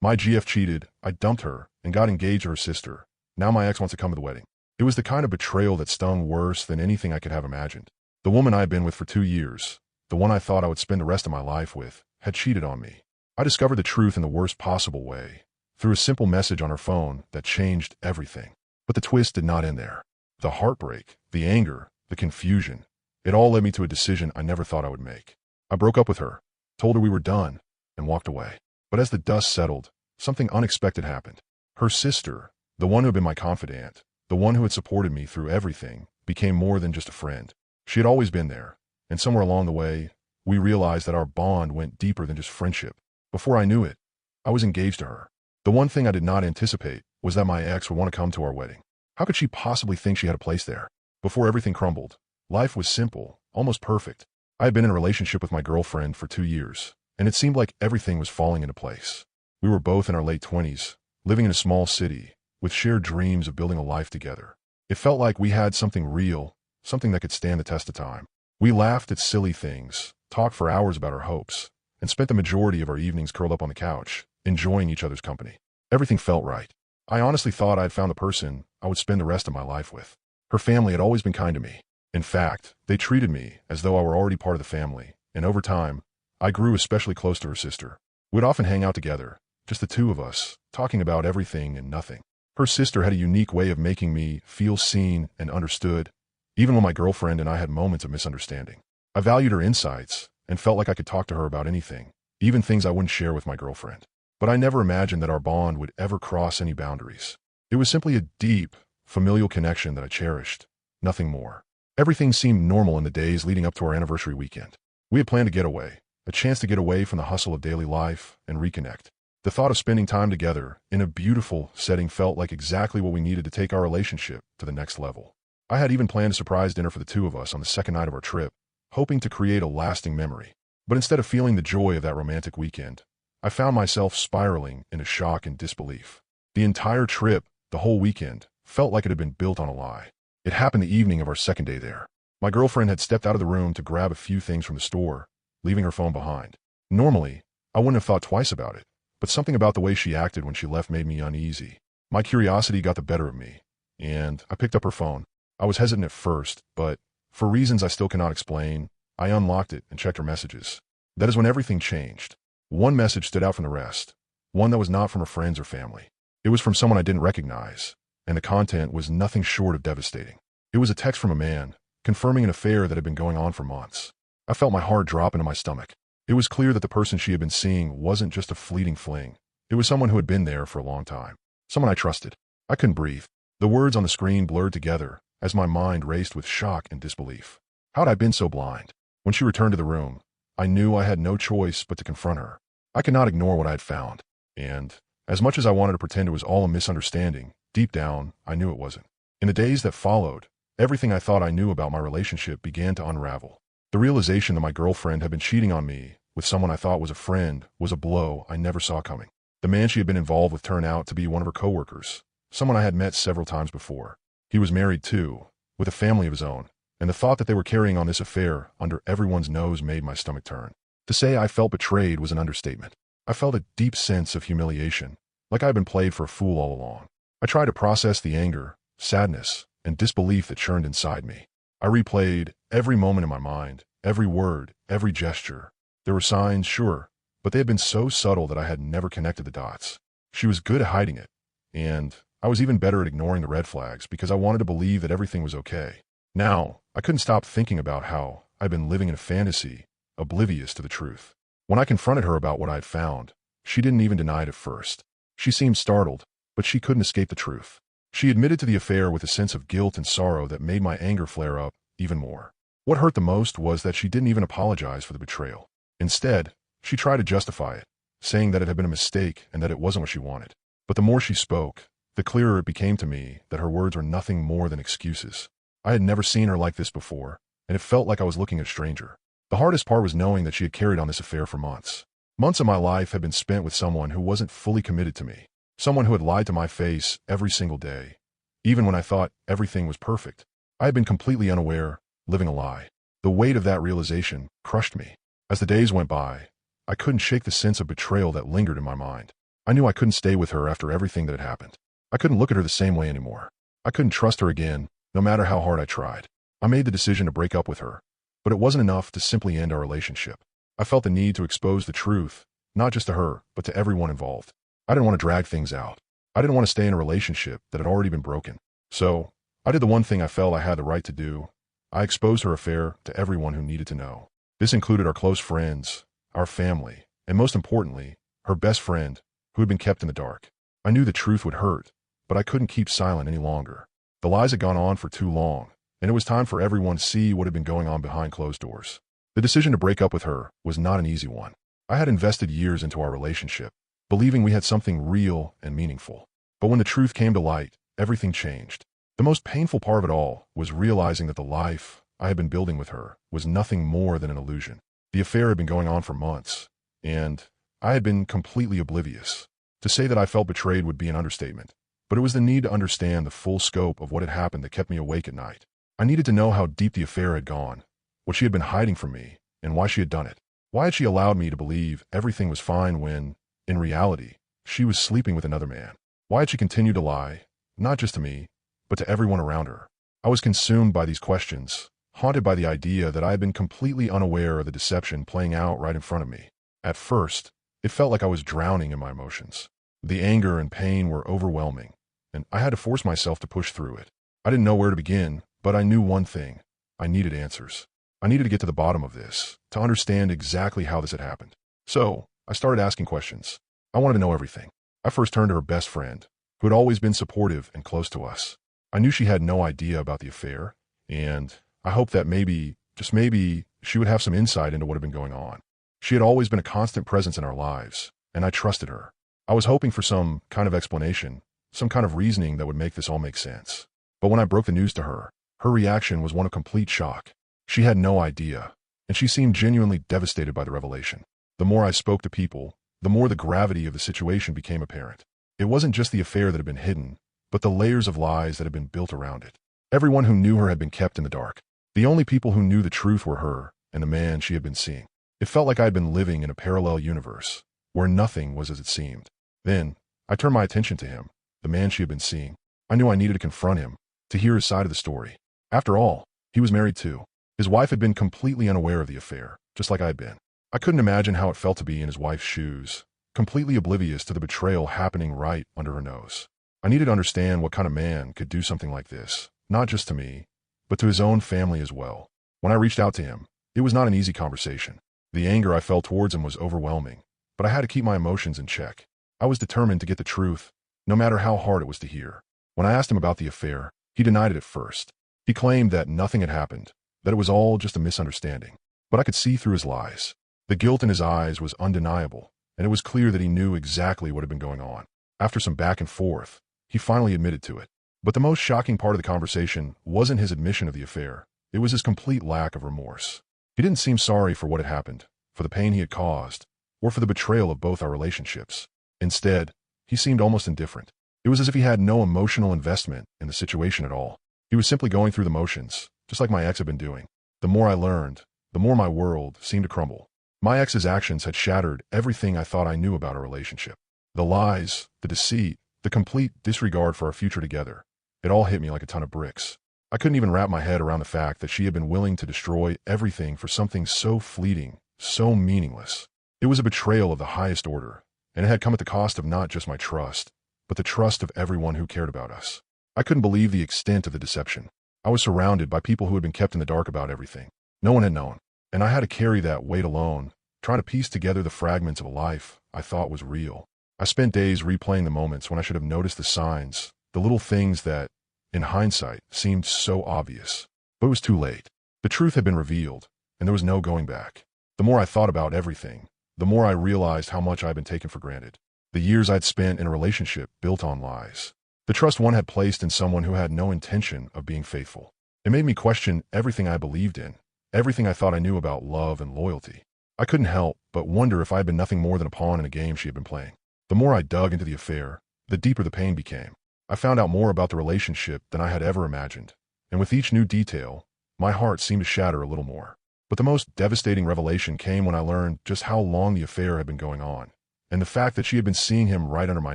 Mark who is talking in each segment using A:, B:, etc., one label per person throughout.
A: My GF cheated, I dumped her, and got engaged to her sister. Now my ex wants to come to the wedding. It was the kind of betrayal that stung worse than anything I could have imagined. The woman I had been with for 2 years, the one I thought I would spend the rest of my life with, had cheated on me. I discovered the truth in the worst possible way, through a simple message on her phone that changed everything. But the twist did not end there. The heartbreak, the anger, the confusion, it all led me to a decision I never thought I would make. I broke up with her, told her we were done, and walked away. But as the dust settled, something unexpected happened. Her sister, the one who had been my confidant, the one who had supported me through everything, became more than just a friend. She had always been there, and somewhere along the way, we realized that our bond went deeper than just friendship. Before I knew it, I was engaged to her. The one thing I did not anticipate was that my ex would want to come to our wedding. How could she possibly think she had a place there? Before everything crumbled, life was simple, almost perfect. I had been in a relationship with my girlfriend for 2 years, and it seemed like everything was falling into place. We were both in our late 20s, living in a small city, with shared dreams of building a life together. It felt like we had something real, something that could stand the test of time. We laughed at silly things, talked for hours about our hopes, and spent the majority of our evenings curled up on the couch, enjoying each other's company. Everything felt right. I honestly thought I had found the person I would spend the rest of my life with. Her family had always been kind to me. In fact, they treated me as though I were already part of the family, and over time, I grew especially close to her sister. We'd often hang out together, just the two of us, talking about everything and nothing. Her sister had a unique way of making me feel seen and understood, even when my girlfriend and I had moments of misunderstanding. I valued her insights and felt like I could talk to her about anything, even things I wouldn't share with my girlfriend. But I never imagined that our bond would ever cross any boundaries. It was simply a deep, familial connection that I cherished, nothing more. Everything seemed normal in the days leading up to our anniversary weekend. We had planned a getaway, a chance to get away from the hustle of daily life and reconnect. The thought of spending time together in a beautiful setting felt like exactly what we needed to take our relationship to the next level. I had even planned a surprise dinner for the two of us on the second night of our trip, hoping to create a lasting memory. But instead of feeling the joy of that romantic weekend, I found myself spiraling into shock and disbelief. The entire trip, the whole weekend, felt like it had been built on a lie. It happened the evening of our second day there. My girlfriend had stepped out of the room to grab a few things from the store, leaving her phone behind. Normally, I wouldn't have thought twice about it, but something about the way she acted when she left made me uneasy. My curiosity got the better of me, and I picked up her phone. I was hesitant at first, but for reasons I still cannot explain, I unlocked it and checked her messages. That is when everything changed. One message stood out from the rest, one that was not from her friends or family. It was from someone I didn't recognize, and the content was nothing short of devastating. It was a text from a man, confirming an affair that had been going on for months. I felt my heart drop into my stomach. It was clear that the person she had been seeing wasn't just a fleeting fling. It was someone who had been there for a long time. Someone I trusted. I couldn't breathe. The words on the screen blurred together as my mind raced with shock and disbelief. How had I been so blind? When she returned to the room, I knew I had no choice but to confront her. I could not ignore what I had found. And, as much as I wanted to pretend it was all a misunderstanding, deep down, I knew it wasn't. In the days that followed, everything I thought I knew about my relationship began to unravel. The realization that my girlfriend had been cheating on me with someone I thought was a friend was a blow I never saw coming. The man she had been involved with turned out to be one of her coworkers, someone I had met several times before. He was married too, with a family of his own, and the thought that they were carrying on this affair under everyone's nose made my stomach turn. To say I felt betrayed was an understatement. I felt a deep sense of humiliation, like I had been played for a fool all along. I tried to process the anger, sadness, and disbelief that churned inside me. I replayed every moment in my mind, every word, every gesture. There were signs, sure, but they had been so subtle that I had never connected the dots. She was good at hiding it, and I was even better at ignoring the red flags because I wanted to believe that everything was okay. Now, I couldn't stop thinking about how I'd been living in a fantasy, oblivious to the truth. When I confronted her about what I had found, she didn't even deny it at first. She seemed startled, but she couldn't escape the truth. She admitted to the affair with a sense of guilt and sorrow that made my anger flare up even more. What hurt the most was that she didn't even apologize for the betrayal. Instead, she tried to justify it, saying that it had been a mistake and that it wasn't what she wanted. But the more she spoke, the clearer it became to me that her words were nothing more than excuses. I had never seen her like this before, and it felt like I was looking at a stranger. The hardest part was knowing that she had carried on this affair for months. Months of my life had been spent with someone who wasn't fully committed to me, someone who had lied to my face every single day, even when I thought everything was perfect. I had been completely unaware, living a lie. The weight of that realization crushed me. As the days went by, I couldn't shake the sense of betrayal that lingered in my mind. I knew I couldn't stay with her after everything that had happened. I couldn't look at her the same way anymore. I couldn't trust her again, no matter how hard I tried. I made the decision to break up with her, but it wasn't enough to simply end our relationship. I felt the need to expose the truth, not just to her, but to everyone involved. I didn't want to drag things out. I didn't want to stay in a relationship that had already been broken. So, I did the one thing I felt I had the right to do. I exposed her affair to everyone who needed to know. This included our close friends, our family, and most importantly, her best friend, who had been kept in the dark. I knew the truth would hurt, but I couldn't keep silent any longer. The lies had gone on for too long, and it was time for everyone to see what had been going on behind closed doors. The decision to break up with her was not an easy one. I had invested years into our relationship, believing we had something real and meaningful. But when the truth came to light, everything changed. The most painful part of it all was realizing that the life I had been building with her was nothing more than an illusion. The affair had been going on for months, and I had been completely oblivious. To say that I felt betrayed would be an understatement, but it was the need to understand the full scope of what had happened that kept me awake at night. I needed to know how deep the affair had gone, what she had been hiding from me, and why she had done it. Why had she allowed me to believe everything was fine when, in reality, she was sleeping with another man? Why had she continued to lie, not just to me, but to everyone around her? I was consumed by these questions, haunted by the idea that I had been completely unaware of the deception playing out right in front of me. At first, it felt like I was drowning in my emotions. The anger and pain were overwhelming, and I had to force myself to push through it. I didn't know where to begin, but I knew one thing. I needed answers. I needed to get to the bottom of this, to understand exactly how this had happened. So, I started asking questions. I wanted to know everything. I first turned to her best friend, who had always been supportive and close to us. I knew she had no idea about the affair, and I hoped that maybe, just maybe, she would have some insight into what had been going on. She had always been a constant presence in our lives, and I trusted her. I was hoping for some kind of explanation, some kind of reasoning that would make this all make sense. But when I broke the news to her, her reaction was one of complete shock. She had no idea, and she seemed genuinely devastated by the revelation. The more I spoke to people, the more the gravity of the situation became apparent. It wasn't just the affair that had been hidden, but the layers of lies that had been built around it. Everyone who knew her had been kept in the dark. The only people who knew the truth were her and the man she had been seeing. It felt like I had been living in a parallel universe, where nothing was as it seemed. Then, I turned my attention to him, the man she had been seeing. I knew I needed to confront him, to hear his side of the story. After all, he was married too. His wife had been completely unaware of the affair, just like I had been. I couldn't imagine how it felt to be in his wife's shoes, completely oblivious to the betrayal happening right under her nose. I needed to understand what kind of man could do something like this, not just to me, but to his own family as well. When I reached out to him, it was not an easy conversation. The anger I felt towards him was overwhelming, but I had to keep my emotions in check. I was determined to get the truth, no matter how hard it was to hear. When I asked him about the affair, he denied it at first. He claimed that nothing had happened, that it was all just a misunderstanding. But I could see through his lies. The guilt in his eyes was undeniable, and it was clear that he knew exactly what had been going on. After some back and forth, he finally admitted to it. But the most shocking part of the conversation wasn't his admission of the affair. It was his complete lack of remorse. He didn't seem sorry for what had happened, for the pain he had caused, or for the betrayal of both our relationships. Instead, he seemed almost indifferent. It was as if he had no emotional investment in the situation at all. He was simply going through the motions, just like my ex had been doing. The more I learned, the more my world seemed to crumble. My ex's actions had shattered everything I thought I knew about our relationship. The lies, the deceit, the complete disregard for our future together. It all hit me like a ton of bricks. I couldn't even wrap my head around the fact that she had been willing to destroy everything for something so fleeting, so meaningless. It was a betrayal of the highest order, and it had come at the cost of not just my trust, but the trust of everyone who cared about us. I couldn't believe the extent of the deception. I was surrounded by people who had been kept in the dark about everything. No one had known, and I had to carry that weight alone, trying to piece together the fragments of a life I thought was real. I spent days replaying the moments when I should have noticed the signs, the little things that, in hindsight, seemed so obvious. But it was too late. The truth had been revealed, and there was no going back. The more I thought about everything, the more I realized how much I had been taken for granted. The years I'd spent in a relationship built on lies. The trust one had placed in someone who had no intention of being faithful. It made me question everything I believed in, everything I thought I knew about love and loyalty. I couldn't help but wonder if I had been nothing more than a pawn in a game she had been playing. The more I dug into the affair, the deeper the pain became. I found out more about the relationship than I had ever imagined, and with each new detail, my heart seemed to shatter a little more. But the most devastating revelation came when I learned just how long the affair had been going on. and the fact that she had been seeing him right under my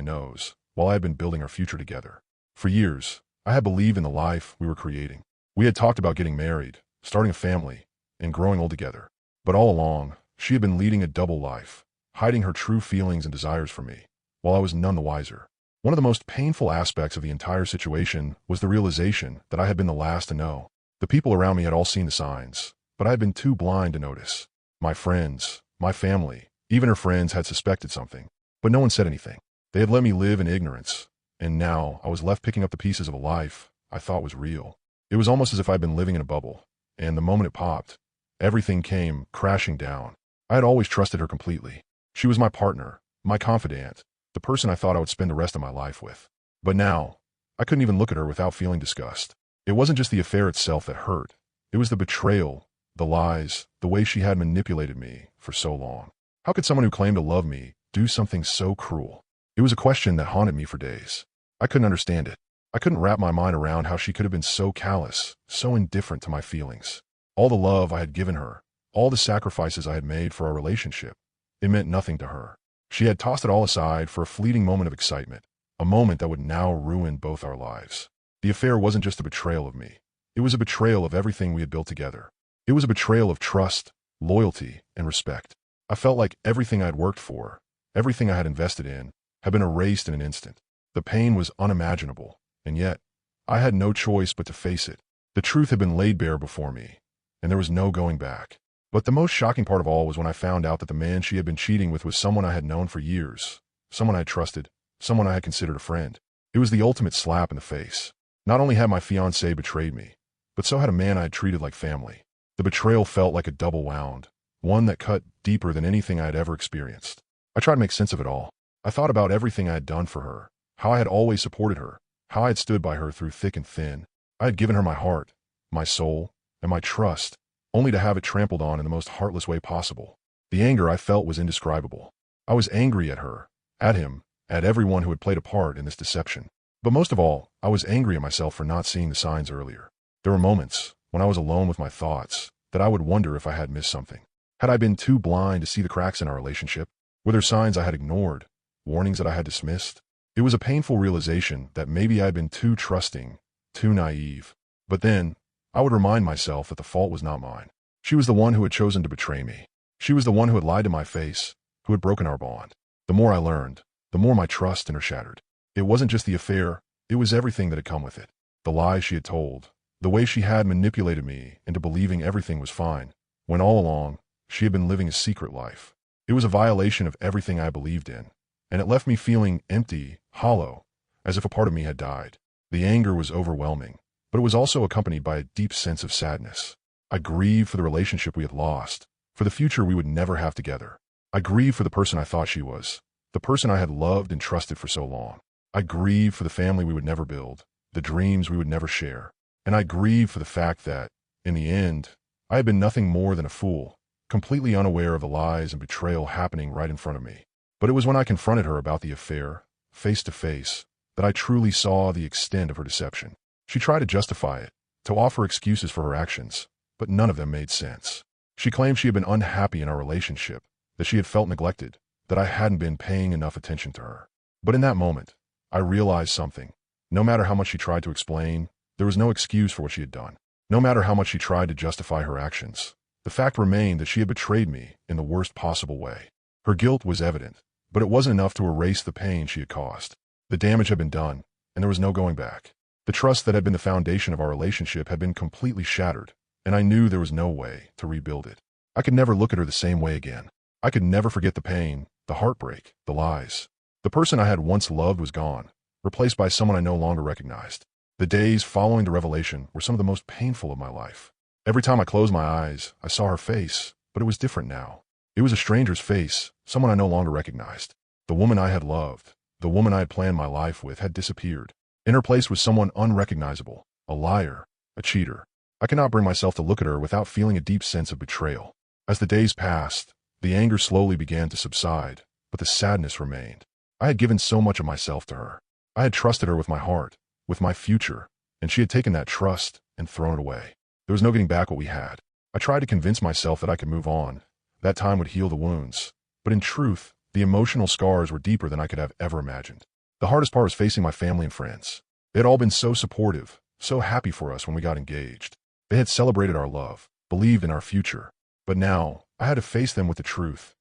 A: nose while I had been building our future together. For years, I had believed in the life we were creating. We had talked about getting married, starting a family, and growing old together. But all along, she had been leading a double life, hiding her true feelings and desires from me, while I was none the wiser. One of the most painful aspects of the entire situation was the realization that I had been the last to know. The people around me had all seen the signs, but I had been too blind to notice. My friends, my family, even her friends had suspected something, but no one said anything. They had let me live in ignorance, and now I was left picking up the pieces of a life I thought was real. It was almost as if I'd been living in a bubble, and the moment it popped, everything came crashing down. I had always trusted her completely. She was my partner, my confidant, the person I thought I would spend the rest of my life with. But now, I couldn't even look at her without feeling disgust. It wasn't just the affair itself that hurt. It was the betrayal, the lies, the way she had manipulated me for so long. How could someone who claimed to love me do something so cruel? It was a question that haunted me for days. I couldn't understand it. I couldn't wrap my mind around how she could have been so callous, so indifferent to my feelings. All the love I had given her, all the sacrifices I had made for our relationship, it meant nothing to her. She had tossed it all aside for a fleeting moment of excitement, a moment that would now ruin both our lives. The affair wasn't just a betrayal of me. It was a betrayal of everything we had built together. It was a betrayal of trust, loyalty, and respect. I felt like everything I had worked for, everything I had invested in, had been erased in an instant. The pain was unimaginable, and yet, I had no choice but to face it. The truth had been laid bare before me, and there was no going back. But the most shocking part of all was when I found out that the man she had been cheating with was someone I had known for years, someone I had trusted, someone I had considered a friend. It was the ultimate slap in the face. Not only had my fiancé betrayed me, but so had a man I had treated like family. The betrayal felt like a double wound, one that cut deeper than anything I had ever experienced. I tried to make sense of it all. I thought about everything I had done for her, how I had always supported her, how I had stood by her through thick and thin. I had given her my heart, my soul, and my trust, only to have it trampled on in the most heartless way possible. The anger I felt was indescribable. I was angry at her, at him, at everyone who had played a part in this deception. But most of all, I was angry at myself for not seeing the signs earlier. There were moments, when I was alone with my thoughts, that I would wonder if I had missed something. Had I been too blind to see the cracks in our relationship? Were there signs I had ignored, warnings that I had dismissed? It was a painful realization that maybe I had been too trusting, too naive. But then, I would remind myself that the fault was not mine. She was the one who had chosen to betray me. She was the one who had lied to my face, who had broken our bond. The more I learned, the more my trust in her shattered. It wasn't just the affair, it was everything that had come with it. The lies she had told, the way she had manipulated me into believing everything was fine, when all along, she had been living a secret life. It was a violation of everything I believed in, and it left me feeling empty, hollow, as if a part of me had died. The anger was overwhelming, but it was also accompanied by a deep sense of sadness. I grieved for the relationship we had lost, for the future we would never have together. I grieved for the person I thought she was, the person I had loved and trusted for so long. I grieved for the family we would never build, the dreams we would never share. And I grieved for the fact that, in the end, I had been nothing more than a fool, completely unaware of the lies and betrayal happening right in front of me. But it was when I confronted her about the affair, face to face, that I truly saw the extent of her deception. She tried to justify it, to offer excuses for her actions, but none of them made sense. She claimed she had been unhappy in our relationship, that she had felt neglected, that I hadn't been paying enough attention to her. But in that moment, I realized something. No matter how much she tried to explain, there was no excuse for what she had done. No matter how much she tried to justify her actions, the fact remained that she had betrayed me in the worst possible way. Her guilt was evident, but it wasn't enough to erase the pain she had caused. The damage had been done, and there was no going back. The trust that had been the foundation of our relationship had been completely shattered, and I knew there was no way to rebuild it. I could never look at her the same way again. I could never forget the pain, the heartbreak, the lies. The person I had once loved was gone, replaced by someone I no longer recognized. The days following the revelation were some of the most painful of my life. Every time I closed my eyes, I saw her face, but it was different now. It was a stranger's face, someone I no longer recognized. The woman I had loved, the woman I had planned my life with, had disappeared. In her place was someone unrecognizable, a liar, a cheater. I could not bring myself to look at her without feeling a deep sense of betrayal. As the days passed, the anger slowly began to subside, but the sadness remained. I had given so much of myself to her. I had trusted her with my heart, with my future, and she had taken that trust and thrown it away. There was no getting back what we had. I tried to convince myself that I could move on, that time would heal the wounds, but in truth, The emotional scars were deeper than I could have ever imagined. The hardest part was facing my family and friends. They had all been so supportive, so happy for us when we got engaged. They had celebrated our love, believed in our future. But now, I had to face them with the truth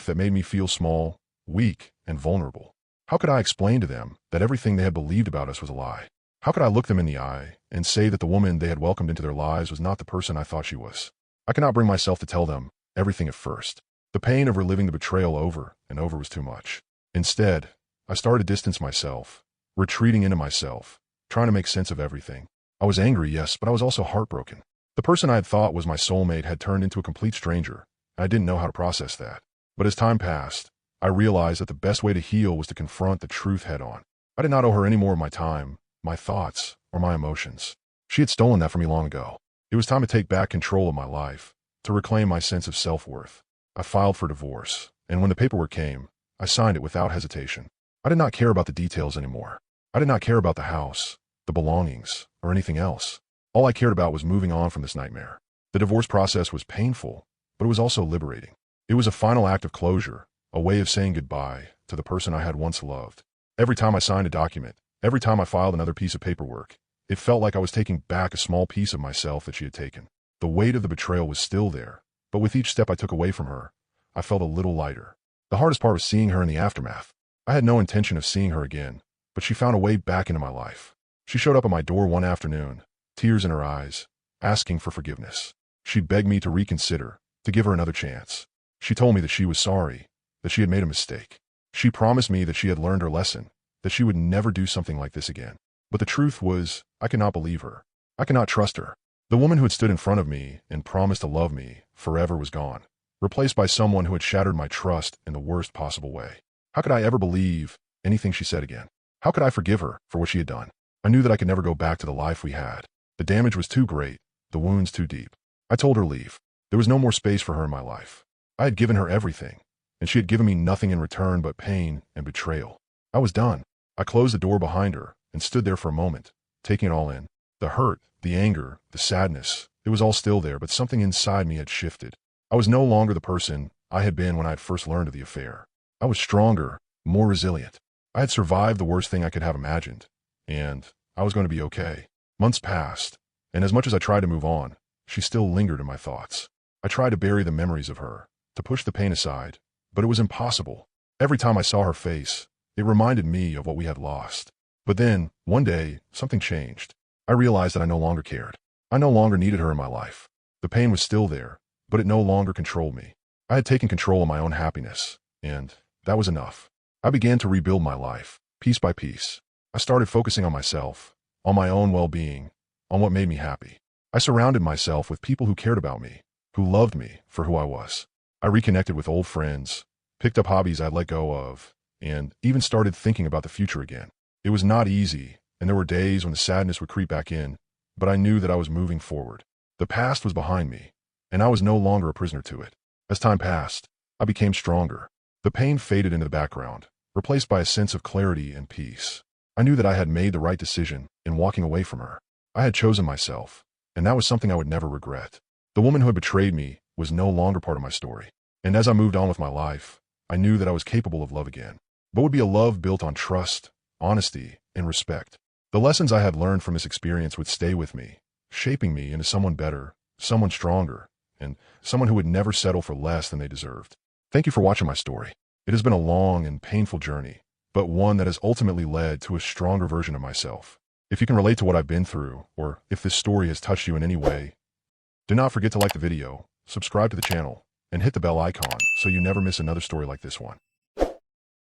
A: that made me feel small, weak, and vulnerable. How could I explain to them that everything they had believed about us was a lie? How could I look them in the eye and say that the woman they had welcomed into their lives was not the person I thought she was? I could not bring myself to tell them everything at first. The pain of reliving the betrayal over and over was too much. Instead, I started to distance myself, retreating into myself, trying to make sense of everything. I was angry, yes, but I was also heartbroken. The person I had thought was my soulmate had turned into a complete stranger, and I didn't know how to process that. But as time passed, I realized that the best way to heal was to confront the truth head-on. I did not owe her any more of my time, my thoughts, or my emotions. She had stolen that from me long ago. It was time to take back control of my life, to reclaim my sense of self-worth. I filed for divorce, and when the paperwork came, I signed it without hesitation. I did not care about the details anymore. I did not care about the house, the belongings, or anything else. All I cared about was moving on from this nightmare. The divorce process was painful, but it was also liberating. It was a final act of closure, a way of saying goodbye to the person I had once loved. Every time I signed a document, every time I filed another piece of paperwork, it felt like I was taking back a small piece of myself that she had taken. The weight of the betrayal was still there, but with each step I took away from her, I felt a little lighter. The hardest part was seeing her in the aftermath. I had no intention of seeing her again, but she found a way back into my life. She showed up at my door one afternoon, tears in her eyes, asking for forgiveness. She begged me to reconsider, to give her another chance. She told me that she was sorry, that she had made a mistake. She promised me that she had learned her lesson, that she would never do something like this again. But the truth was, I could not believe her. I could not trust her. The woman who had stood in front of me and promised to love me forever was gone, replaced by someone who had shattered my trust in the worst possible way. How could I ever believe anything she said again? How could I forgive her for what she had done? I knew that I could never go back to the life we had. The damage was too great, the wounds too deep. I told her leave. There was no more space for her in my life. I had given her everything, and she had given me nothing in return but pain and betrayal. I was done. I closed the door behind her and stood there for a moment, taking it all in. The hurt, the anger, the sadness, it was all still there, but something inside me had shifted. I was no longer the person I had been when I had first learned of the affair. I was stronger, more resilient. I had survived the worst thing I could have imagined, and I was going to be okay. Months passed, and as much as I tried to move on, she still lingered in my thoughts. I tried to bury the memories of her, to push the pain aside, but it was impossible. Every time I saw her face, it reminded me of what we had lost. But then, one day, something changed. I realized that I no longer cared. I no longer needed her in my life. The pain was still there, but it no longer controlled me. I had taken control of my own happiness, and that was enough. I began to rebuild my life, piece by piece. I started focusing on myself, on my own well-being, on what made me happy. I surrounded myself with people who cared about me, who loved me for who I was. I reconnected with old friends, picked up hobbies I'd let go of, and even started thinking about the future again. It was not easy, and there were days when the sadness would creep back in, but I knew that I was moving forward. The past was behind me, and I was no longer a prisoner to it. As time passed, I became stronger. The pain faded into the background, replaced by a sense of clarity and peace. I knew that I had made the right decision in walking away from her. I had chosen myself, and that was something I would never regret. The woman who had betrayed me was no longer part of my story, and as I moved on with my life, I knew that I was capable of love again, but would be a love built on trust, honesty, and respect. The lessons I had learned from this experience would stay with me, shaping me into someone better, someone stronger, and someone who would never settle for less than they deserved. Thank you for watching my story. It has been a long and painful journey, but one that has ultimately led to a stronger version of myself. If you can relate to what I've been through, or if this story has touched you in any way, do not forget to like the video, subscribe to the channel, and hit the bell icon so you never miss another story like this one.